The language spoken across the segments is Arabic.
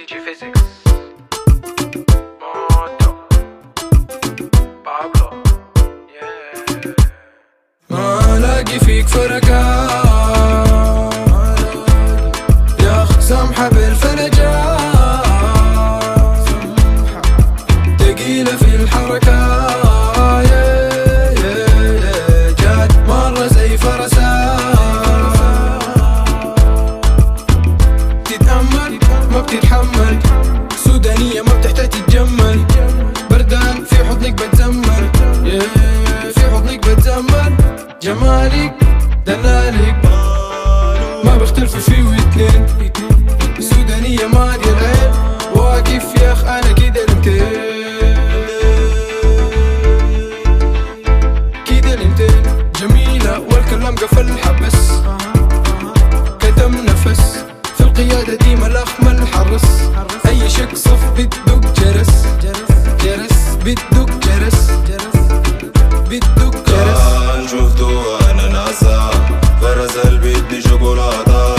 DJ Physics Moto Pablo ما الاقي فيك فرقات يا اخ سامحة بالفلجات تقيلة في الحركات جات مرة زي فرسات تتأمل ما بتتحمل سودانية ما بتحتاج تتجمل بردان في حضنك بتزمل في حضنك بتزمل جمالك دلالك ما بيختلفوا فيه واتنين سودانية ما دي العين واقف يا اخ انا كده لمتين جميلة والكلام قفل حبس كتم نفس في القيادة دي ملخ الحرس اي شك صف بتدق جرس بتدق جرس بتدق جرس شفتو اناناسا فرز البيت دي شوكولاتة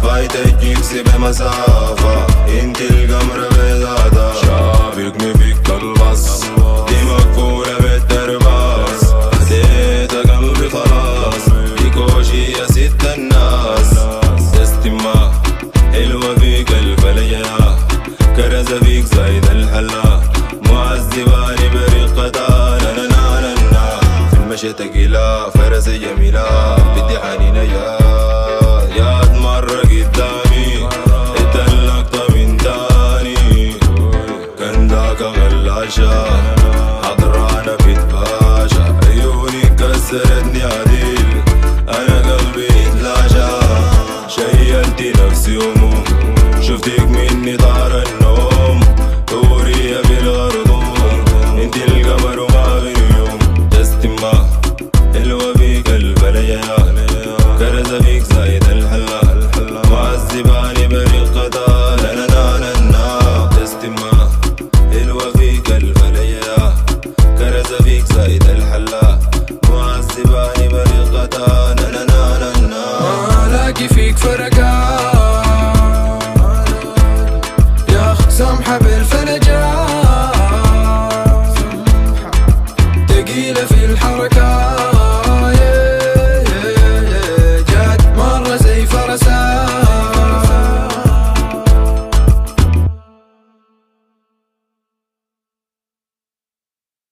فايتك يكسي بمسافة انت القمر بيضاتا شافقني فيك البص دي مقفولة بالترباس هديت قلبي خلاص دي كوشي يا ست الناس استماع حلوة فيك الفلية كرزة فيك زايد الحلا معذباني برقتها نانا في المشي تقيلة فرزة جميلة بدي حنينة يا مرة قدامي اتلقت من تاني كان داك غلاشة حضرانة بتباشا عيوني كسرتني عديل انا قلبي اتلاشى شيلتي نفسي هموم شفتك مني طار النوم دورية في الغرضوم انت القمر وما بين يوم تستمع حلوة فيك الفلية كرزة فيك زايد الحلا معذباني برقتها لا تستمع حلوة فيك الفلية كرزة فيك زايد الحلا معذباني برقتها لا ما الاقي فيك فرقات يا اخ سامحة بالفلجات تقيلة في الحركات